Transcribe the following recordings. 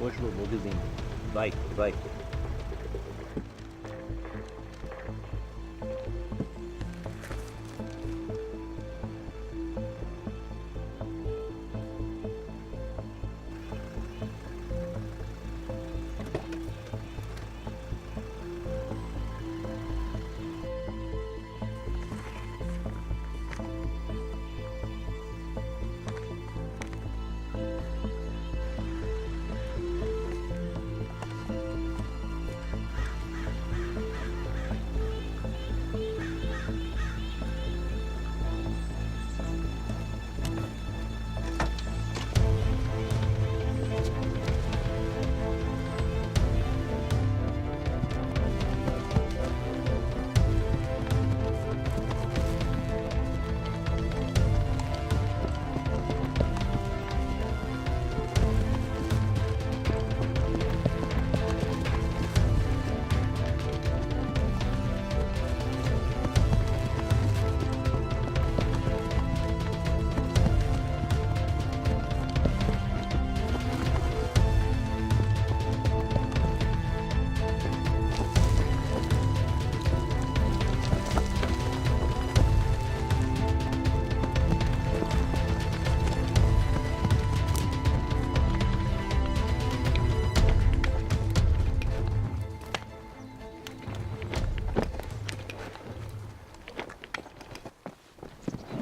Bonjour, vou dizendo. Vai, vai.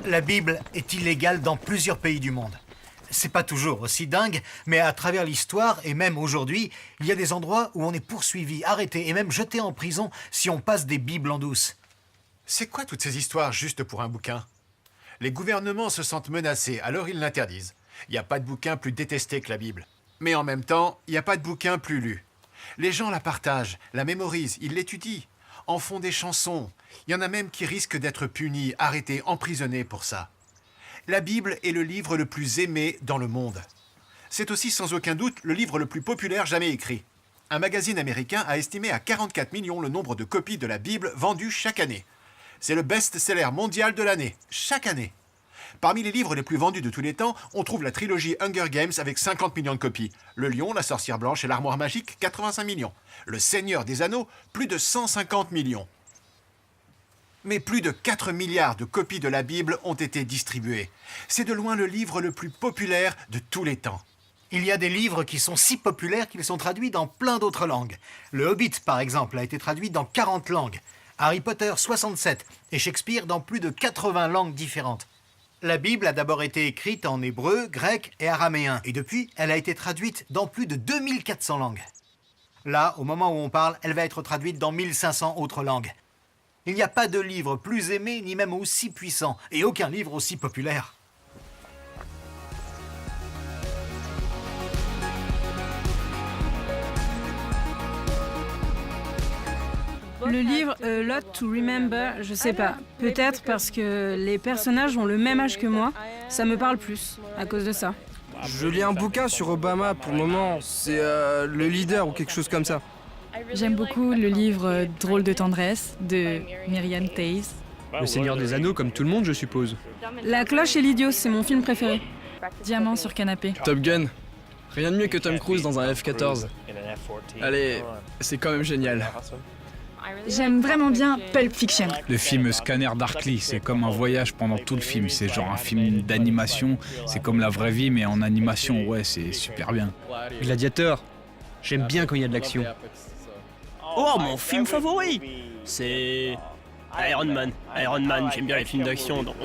La Bible est illégale dans plusieurs pays du monde. C'est pas toujours aussi dingue, mais à travers l'histoire, et même aujourd'hui, il y a des endroits où on est poursuivi, arrêté et même jeté en prison si on passe des Bibles en douce. C'est quoi toutes ces histoires juste pour un bouquin? Les gouvernements se sentent menacés, alors ils l'interdisent. Il n'y a pas de bouquin plus détesté que la Bible. Mais en même temps, il n'y a pas de bouquin plus lu. Les gens la partagent, la mémorisent, ils l'étudient, en font des chansons. Il y en a même qui risquent d'être punis, arrêtés, emprisonnés pour ça. La Bible est le livre le plus aimé dans le monde. C'est aussi sans aucun doute le livre le plus populaire jamais écrit. Un magazine américain a estimé à 44 millions le nombre de copies de la Bible vendues chaque année. C'est le best-seller mondial de l'année, chaque année. Parmi les livres les plus vendus de tous les temps, on trouve la trilogie Hunger Games avec 50 millions de copies. Le Lion, la Sorcière Blanche et l'Armoire Magique, 85 millions. Le Seigneur des Anneaux, plus de 150 millions. Mais plus de 4 milliards de copies de la Bible ont été distribuées. C'est de loin le livre le plus populaire de tous les temps. Il y a des livres qui sont si populaires qu'ils sont traduits dans plein d'autres langues. Le Hobbit, par exemple, a été traduit dans 40 langues. Harry Potter, 67. Et Shakespeare dans plus de 80 langues différentes. La Bible a d'abord été écrite en hébreu, grec et araméen. Et depuis, elle a été traduite dans plus de 2400 langues. Là, au moment où on parle, elle va être traduite dans 1500 autres langues. Il n'y a pas de livre plus aimé, ni même aussi puissant, et aucun livre aussi populaire. Le livre A Lot to Remember, je sais pas. Peut-être parce que les personnages ont le même âge que moi, ça me parle plus, à cause de ça. Je lis un bouquin sur Obama pour le moment, c'est Le Leader ou quelque chose comme ça. J'aime beaucoup le livre Drôle de tendresse de Miriam Toews. Le Seigneur des Anneaux, comme tout le monde, je suppose. La cloche et l'idiot, c'est mon film préféré. Diamant sur canapé. Top Gun. Rien de mieux que Tom Cruise dans un F-14. Allez, c'est quand même génial. J'aime vraiment bien Pulp Fiction. Le film Scanner Darkly, c'est comme un voyage pendant tout le film. C'est genre un film d'animation, c'est comme la vraie vie, mais en animation, ouais, c'est super bien. Gladiateur. J'aime bien quand il y a de l'action. Oh, mon film favori, c'est Iron Man. Iron Man, j'aime bien les films d'action, donc...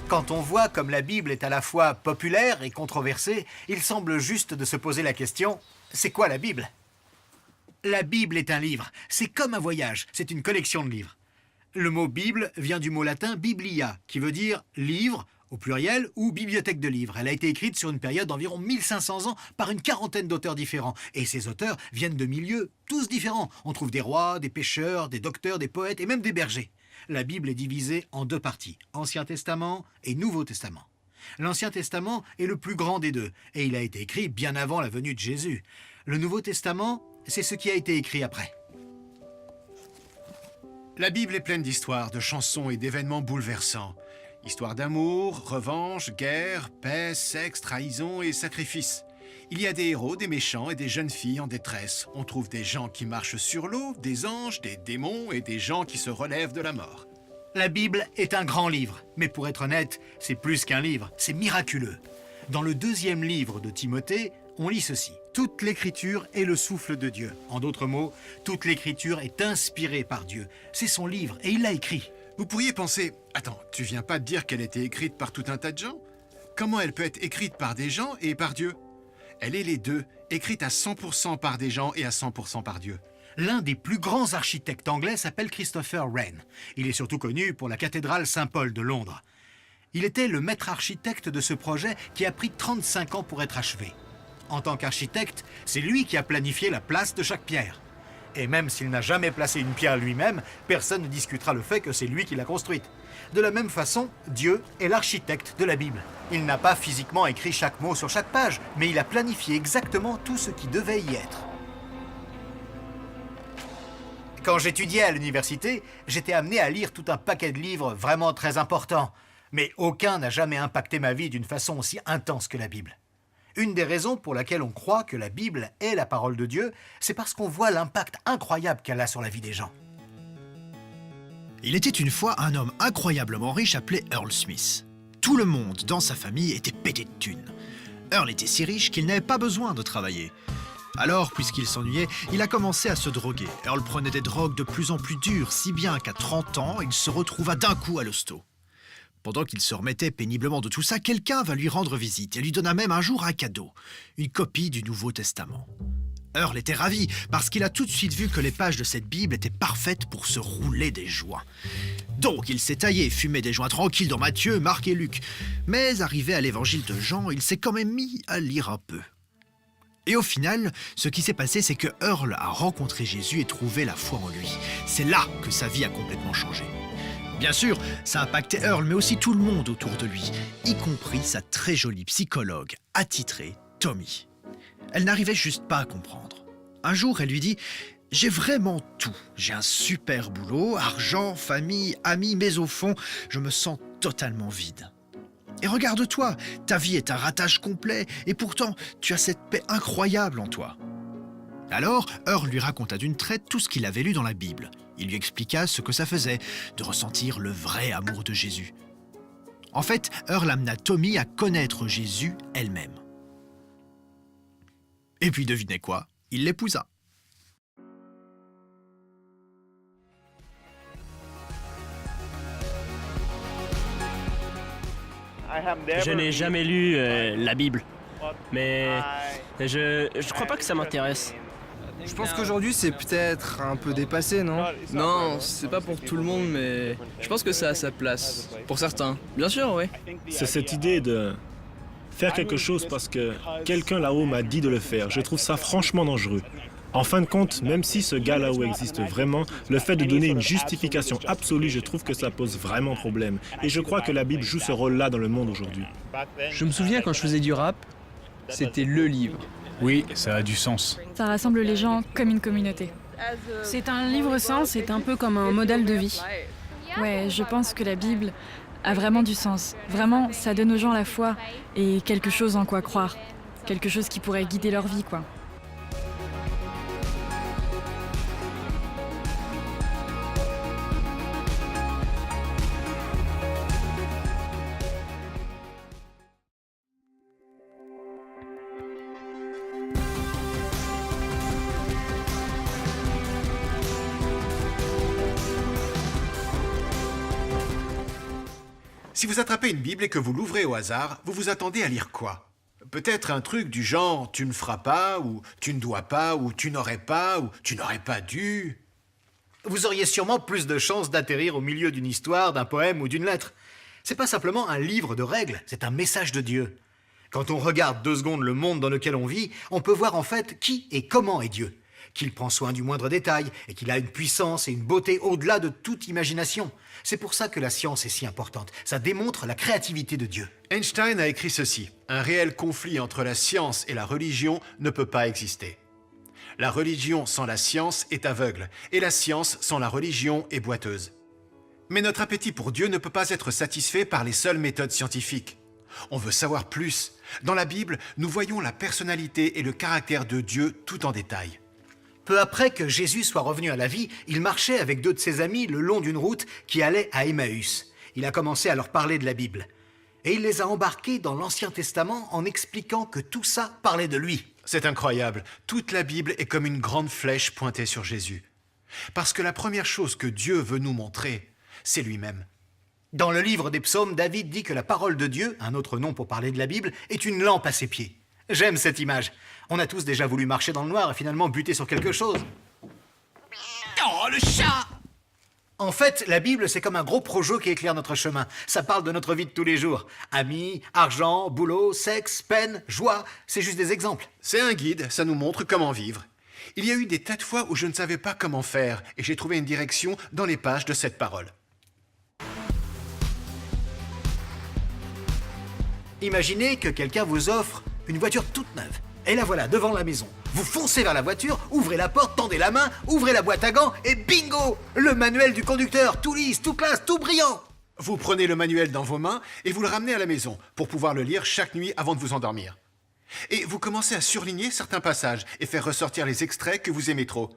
Quand on voit comme la Bible est à la fois populaire et controversée, il semble juste de se poser la question « c'est quoi la Bible ?» La Bible est un livre, c'est comme un voyage, c'est une collection de livres. Le mot Bible vient du mot latin biblia, qui veut dire livre, au pluriel, ou bibliothèque de livres. Elle a été écrite sur une période d'environ 1500 ans par une quarantaine d'auteurs différents. Et ces auteurs viennent de milieux tous différents. On trouve des rois, des pêcheurs, des docteurs, des poètes et même des bergers. La Bible est divisée en deux parties, Ancien Testament et Nouveau Testament. L'Ancien Testament est le plus grand des deux, et il a été écrit bien avant la venue de Jésus. Le Nouveau Testament, c'est ce qui a été écrit après. La Bible est pleine d'histoires, de chansons et d'événements bouleversants. Histoires d'amour, revanche, guerre, paix, sexe, trahison et sacrifice. Il y a des héros, des méchants et des jeunes filles en détresse. On trouve des gens qui marchent sur l'eau, des anges, des démons et des gens qui se relèvent de la mort. La Bible est un grand livre, mais pour être honnête, c'est plus qu'un livre, c'est miraculeux. Dans le 2e livre de Timothée, on lit ceci. Toute l'écriture est le souffle de Dieu. En d'autres mots, toute l'écriture est inspirée par Dieu. C'est son livre et il l'a écrit. Vous pourriez penser, attends, tu viens pas de dire qu'elle était écrite par tout un tas de gens? Comment elle peut être écrite par des gens et par Dieu? Elle est les deux, écrite à 100% par des gens et à 100% par Dieu. L'un des plus grands architectes anglais s'appelle Christopher Wren. Il est surtout connu pour la cathédrale Saint-Paul de Londres. Il était le maître architecte de ce projet qui a pris 35 ans pour être achevé. En tant qu'architecte, c'est lui qui a planifié la place de chaque pierre. Et même s'il n'a jamais placé une pierre lui-même, personne ne discutera le fait que c'est lui qui l'a construite. De la même façon, Dieu est l'architecte de la Bible. Il n'a pas physiquement écrit chaque mot sur chaque page, mais il a planifié exactement tout ce qui devait y être. Quand j'étudiais à l'université, j'étais amené à lire tout un paquet de livres vraiment très importants. Mais aucun n'a jamais impacté ma vie d'une façon aussi intense que la Bible. Une des raisons pour laquelle on croit que la Bible est la parole de Dieu, c'est parce qu'on voit l'impact incroyable qu'elle a sur la vie des gens. Il était une fois un homme incroyablement riche appelé Earl Smith. Tout le monde dans sa famille était pété de thunes. Earl était si riche qu'il n'avait pas besoin de travailler. Alors, puisqu'il s'ennuyait, il a commencé à se droguer. Earl prenait des drogues de plus en plus dures, si bien qu'à 30 ans, il se retrouva d'un coup à l'hosto. Pendant qu'il se remettait péniblement de tout ça, quelqu'un va lui rendre visite et lui donna même un jour un cadeau, une copie du Nouveau Testament. Earl était ravi parce qu'il a tout de suite vu que les pages de cette Bible étaient parfaites pour se rouler des joints. Donc il s'est taillé et fumé des joints tranquilles dans Matthieu, Marc et Luc. Mais arrivé à l'évangile de Jean, il s'est quand même mis à lire un peu. Et au final, ce qui s'est passé, c'est que Earl a rencontré Jésus et trouvé la foi en lui. C'est là que sa vie a complètement changé. Bien sûr, ça impactait Earl, mais aussi tout le monde autour de lui, y compris sa très jolie psychologue attitrée, Tommy. Elle n'arrivait juste pas à comprendre. Un jour, elle lui dit « J'ai vraiment tout. J'ai un super boulot, argent, famille, amis, mais au fond, je me sens totalement vide. Et regarde-toi, ta vie est un ratage complet, et pourtant, tu as cette paix incroyable en toi. » Alors, Earl lui raconta d'une traite tout ce qu'il avait lu dans la Bible. Il lui expliqua ce que ça faisait, de ressentir le vrai amour de Jésus. En fait, Earl amena Tommy à connaître Jésus elle-même. Et puis devinez quoi? Il l'épousa. Je n'ai jamais lu la Bible, mais je crois pas que ça m'intéresse. Je pense qu'aujourd'hui c'est peut-être un peu dépassé, non? Non, c'est pas pour tout le monde, mais je pense que ça a sa place. Pour certains. Bien sûr, oui. C'est cette idée de faire quelque chose parce que quelqu'un là-haut m'a dit de le faire. Je trouve ça franchement dangereux. En fin de compte, même si ce gars là-haut existe vraiment, le fait de donner une justification absolue, je trouve que ça pose vraiment problème. Et je crois que la Bible joue ce rôle-là dans le monde aujourd'hui. Je me souviens quand je faisais du rap, c'était le livre. Oui, ça a du sens. Ça rassemble les gens comme une communauté. C'est un livre-saint, c'est un peu comme un modèle de vie. Ouais, je pense que la Bible a vraiment du sens. Vraiment, ça donne aux gens la foi et quelque chose en quoi croire. Quelque chose qui pourrait guider leur vie, quoi. Si vous attrapez une Bible et que vous l'ouvrez au hasard, vous vous attendez à lire quoi? Peut-être un truc du genre « tu ne feras pas » ou « tu ne dois pas » ou « tu n'aurais pas » ou « tu n'aurais pas dû ». Vous auriez sûrement plus de chances d'atterrir au milieu d'une histoire, d'un poème ou d'une lettre. C'est pas simplement un livre de règles, c'est un message de Dieu. Quand on regarde 2 secondes le monde dans lequel on vit, on peut voir en fait qui et comment est Dieu. qu'il prend soin du moindre détail et qu'il a une puissance et une beauté au-delà de toute imagination. C'est pour ça que la science est si importante. Ça démontre la créativité de Dieu. Einstein a écrit ceci: un réel conflit entre la science et la religion ne peut pas exister. La religion sans la science est aveugle, et la science sans la religion est boiteuse. Mais notre appétit pour Dieu ne peut pas être satisfait par les seules méthodes scientifiques. On veut savoir plus. Dans la Bible, nous voyons la personnalité et le caractère de Dieu tout en détail. Peu après que Jésus soit revenu à la vie, il marchait avec 2 de ses amis le long d'une route qui allait à Emmaüs. Il a commencé à leur parler de la Bible. Et il les a embarqués dans l'Ancien Testament en expliquant que tout ça parlait de lui. C'est incroyable. Toute la Bible est comme une grande flèche pointée sur Jésus. Parce que la première chose que Dieu veut nous montrer, c'est lui-même. Dans le livre des psaumes, David dit que la parole de Dieu, un autre nom pour parler de la Bible, est une lampe à ses pieds. J'aime cette image. On a tous déjà voulu marcher dans le noir et finalement buter sur quelque chose. Oh, le chat! En fait, la Bible, c'est comme un gros projo qui éclaire notre chemin. Ça parle de notre vie de tous les jours. Amis, argent, boulot, sexe, peine, joie, c'est juste des exemples. C'est un guide, ça nous montre comment vivre. Il y a eu des tas de fois où je ne savais pas comment faire et j'ai trouvé une direction dans les pages de cette parole. Imaginez que quelqu'un vous offre une voiture toute neuve. Et la voilà devant la maison. Vous foncez vers la voiture, ouvrez la porte, tendez la main, ouvrez la boîte à gants et bingo! Le manuel du conducteur, tout lisse, tout classe, tout brillant! Vous prenez le manuel dans vos mains et vous le ramenez à la maison pour pouvoir le lire chaque nuit avant de vous endormir. Et vous commencez à surligner certains passages et faire ressortir les extraits que vous aimez trop.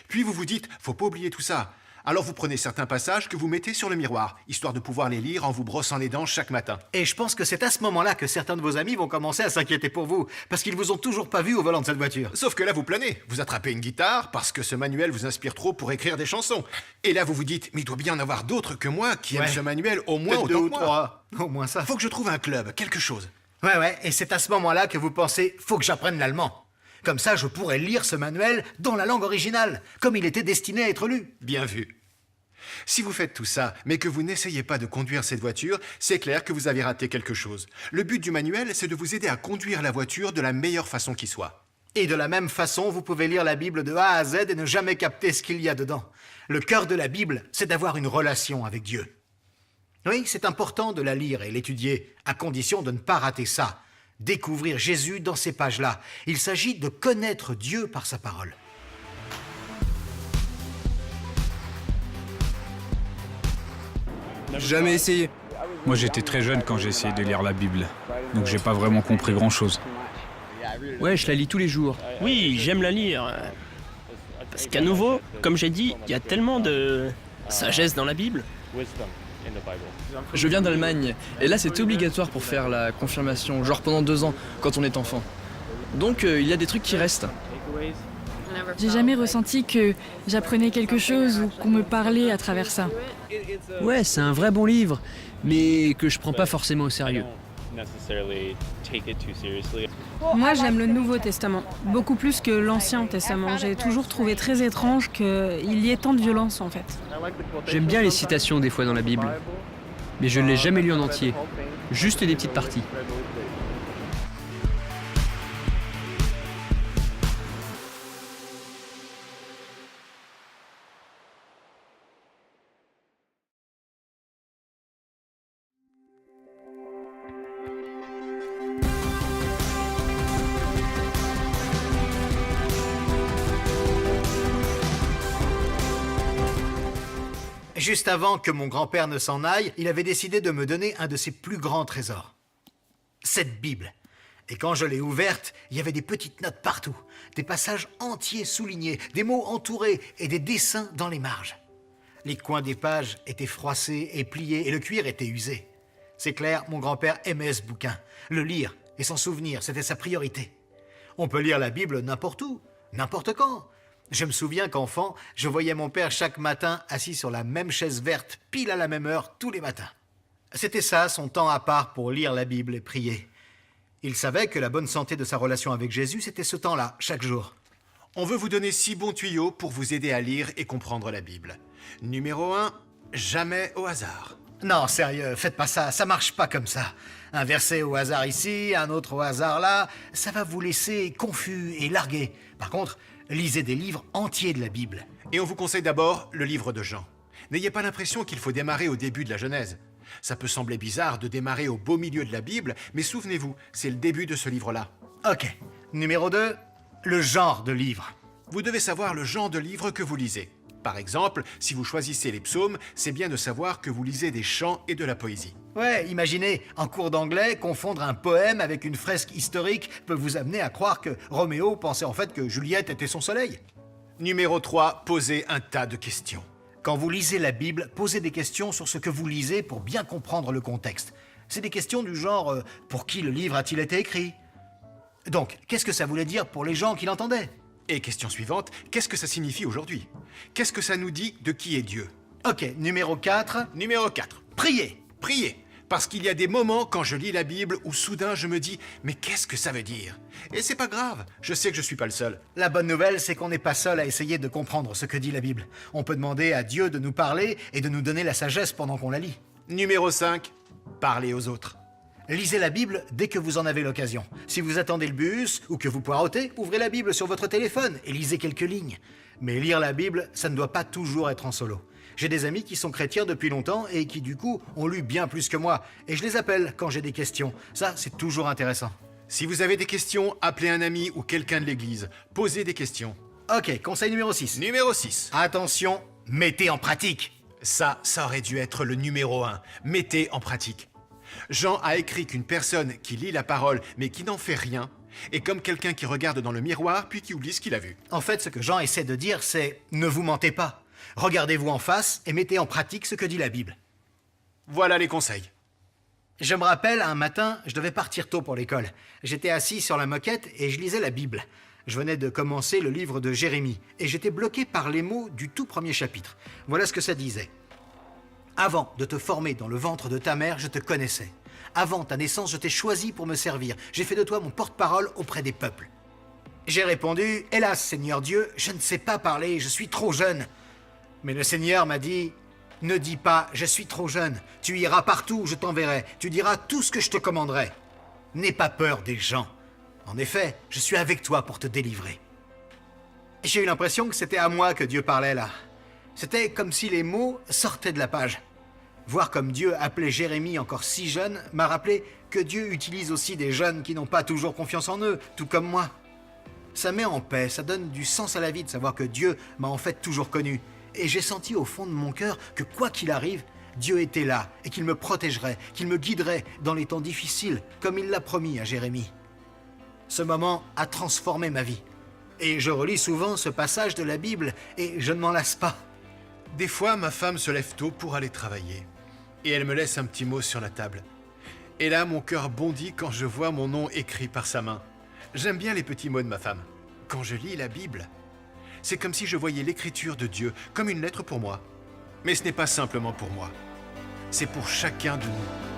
Puis vous vous dites, faut pas oublier tout ça. Alors vous prenez certains passages que vous mettez sur le miroir, histoire de pouvoir les lire en vous brossant les dents chaque matin. Et je pense que c'est à ce moment-là que certains de vos amis vont commencer à s'inquiéter pour vous, parce qu'ils vous ont toujours pas vu au volant de cette voiture. Sauf que là vous planez, vous attrapez une guitare parce que ce manuel vous inspire trop pour écrire des chansons. Et là vous vous dites, mais il doit bien y en avoir d'autres que moi qui aiment ce manuel au moins Peut-être autant 2 ou que moi. 3, au moins ça. Faut que je trouve un club, quelque chose. Ouais, et c'est à ce moment-là que vous pensez, faut que j'apprenne l'allemand. Comme ça, je pourrais lire ce manuel dans la langue originale, comme il était destiné à être lu. Bien vu. Si vous faites tout ça, mais que vous n'essayez pas de conduire cette voiture, c'est clair que vous avez raté quelque chose. Le but du manuel, c'est de vous aider à conduire la voiture de la meilleure façon qui soit. Et de la même façon, vous pouvez lire la Bible de A à Z et ne jamais capter ce qu'il y a dedans. Le cœur de la Bible, c'est d'avoir une relation avec Dieu. Oui, c'est important de la lire et l'étudier, à condition de ne pas rater ça. Découvrir Jésus dans ces pages-là. Il s'agit de connaître Dieu par sa parole. Jamais essayé. Moi j'étais très jeune quand j'ai essayé de lire la Bible, donc j'ai pas vraiment compris grand-chose. Ouais, je la lis tous les jours. Oui, j'aime la lire. Parce qu'à nouveau, comme j'ai dit, il y a tellement de sagesse dans la Bible. Je viens d'Allemagne, et là c'est obligatoire pour faire la confirmation, genre pendant 2 ans, quand on est enfant. Donc il y a des trucs qui restent. J'ai jamais ressenti que j'apprenais quelque chose ou qu'on me parlait à travers ça. Ouais, c'est un vrai bon livre, mais que je prends pas forcément au sérieux. Moi, j'aime le Nouveau Testament, beaucoup plus que l'Ancien Testament. J'ai toujours trouvé très étrange qu'il y ait tant de violence, en fait. J'aime bien les citations des fois dans la Bible, mais je ne l'ai jamais lu en entier, juste des petites parties. Juste avant que mon grand-père ne s'en aille, il avait décidé de me donner un de ses plus grands trésors. Cette Bible. Et quand je l'ai ouverte, il y avait des petites notes partout, des passages entiers soulignés, des mots entourés et des dessins dans les marges. Les coins des pages étaient froissés et pliés et le cuir était usé. C'est clair, mon grand-père aimait ce bouquin. Le lire et s'en souvenir, c'était sa priorité. On peut lire la Bible n'importe où, n'importe quand. Je me souviens qu'enfant, je voyais mon père chaque matin assis sur la même chaise verte, pile à la même heure, tous les matins. C'était ça, son temps à part pour lire la Bible et prier. Il savait que la bonne santé de sa relation avec Jésus, c'était ce temps-là, chaque jour. On veut vous donner 6 bons tuyaux pour vous aider à lire et comprendre la Bible. Numéro 1, jamais au hasard. Non, sérieux, faites pas ça, ça marche pas comme ça. Un verset au hasard ici, un autre au hasard là, ça va vous laisser confus et largué. Par contre, Lisez des livres entiers de la Bible. Et on vous conseille d'abord le livre de Jean. N'ayez pas l'impression qu'il faut démarrer au début de la Genèse. Ça peut sembler bizarre de démarrer au beau milieu de la Bible, mais souvenez-vous, c'est le début de ce livre-là. Ok. Numéro 2, le genre de livre. Vous devez savoir le genre de livre que vous lisez. Par exemple, si vous choisissez les psaumes, c'est bien de savoir que vous lisez des chants et de la poésie. Ouais, imaginez, en cours d'anglais, confondre un poème avec une fresque historique peut vous amener à croire que Roméo pensait en fait que Juliette était son soleil. Numéro 3, posez un tas de questions. Quand vous lisez la Bible, posez des questions sur ce que vous lisez pour bien comprendre le contexte. C'est des questions du genre pour qui le livre a-t-il été écrit? Donc, qu'est-ce que ça voulait dire pour les gens qui l'entendaient? Et question suivante, qu'est-ce que ça signifie aujourd'hui? Qu'est-ce que ça nous dit de qui est Dieu? Ok, numéro 4. Numéro 4. Priez. Priez. Parce qu'il y a des moments quand je lis la Bible où soudain je me dis « Mais qu'est-ce que ça veut dire ?» Et c'est pas grave, je sais que je suis pas le seul. La bonne nouvelle, c'est qu'on n'est pas seul à essayer de comprendre ce que dit la Bible. On peut demander à Dieu de nous parler et de nous donner la sagesse pendant qu'on la lit. Numéro 5. Parlez aux autres. Lisez la Bible dès que vous en avez l'occasion. Si vous attendez le bus ou que vous poirotez, ouvrez la Bible sur votre téléphone et lisez quelques lignes. Mais lire la Bible, ça ne doit pas toujours être en solo. J'ai des amis qui sont chrétiens depuis longtemps et qui, du coup, ont lu bien plus que moi. Et je les appelle quand j'ai des questions. Ça, c'est toujours intéressant. Si vous avez des questions, appelez un ami ou quelqu'un de l'église. Posez des questions. Ok, conseil numéro 6. Numéro 6. Attention, mettez en pratique. Ça aurait dû être le numéro 1. Mettez en pratique. Jean a écrit qu'une personne qui lit la parole mais qui n'en fait rien est comme quelqu'un qui regarde dans le miroir puis qui oublie ce qu'il a vu. En fait, ce que Jean essaie de dire, c'est « Ne vous mentez pas ». Regardez-vous en face et mettez en pratique ce que dit la Bible. Voilà les conseils. Je me rappelle, un matin, je devais partir tôt pour l'école. J'étais assis sur la moquette et je lisais la Bible. Je venais de commencer le livre de Jérémie et j'étais bloqué par les mots du tout premier chapitre. Voilà ce que ça disait. « Avant de te former dans le ventre de ta mère, je te connaissais. Avant ta naissance, je t'ai choisi pour me servir. J'ai fait de toi mon porte-parole auprès des peuples. » J'ai répondu « Hélas, Seigneur Dieu, je ne sais pas parler, je suis trop jeune. » Mais le Seigneur m'a dit « Ne dis pas « Je suis trop jeune ». Tu iras partout où je t'enverrai. Tu diras tout ce que je te commanderai. N'aie pas peur des gens. En effet, je suis avec toi pour te délivrer. » J'ai eu l'impression que c'était à moi que Dieu parlait là. C'était comme si les mots sortaient de la page. Voir comme Dieu appelait Jérémie encore si jeune m'a rappelé que Dieu utilise aussi des jeunes qui n'ont pas toujours confiance en eux, tout comme moi. Ça met en paix, ça donne du sens à la vie de savoir que Dieu m'a en fait toujours connu. Et j'ai senti au fond de mon cœur que quoi qu'il arrive, Dieu était là et qu'il me protégerait, qu'il me guiderait dans les temps difficiles, comme il l'a promis à Jérémie. Ce moment a transformé ma vie. Et je relis souvent ce passage de la Bible et je ne m'en lasse pas. Des fois, ma femme se lève tôt pour aller travailler. Et elle me laisse un petit mot sur la table. Et là, mon cœur bondit quand je vois mon nom écrit par sa main. J'aime bien les petits mots de ma femme. Quand je lis la Bible, c'est comme si je voyais l'écriture de Dieu comme une lettre pour moi. Mais ce n'est pas simplement pour moi. C'est pour chacun de nous.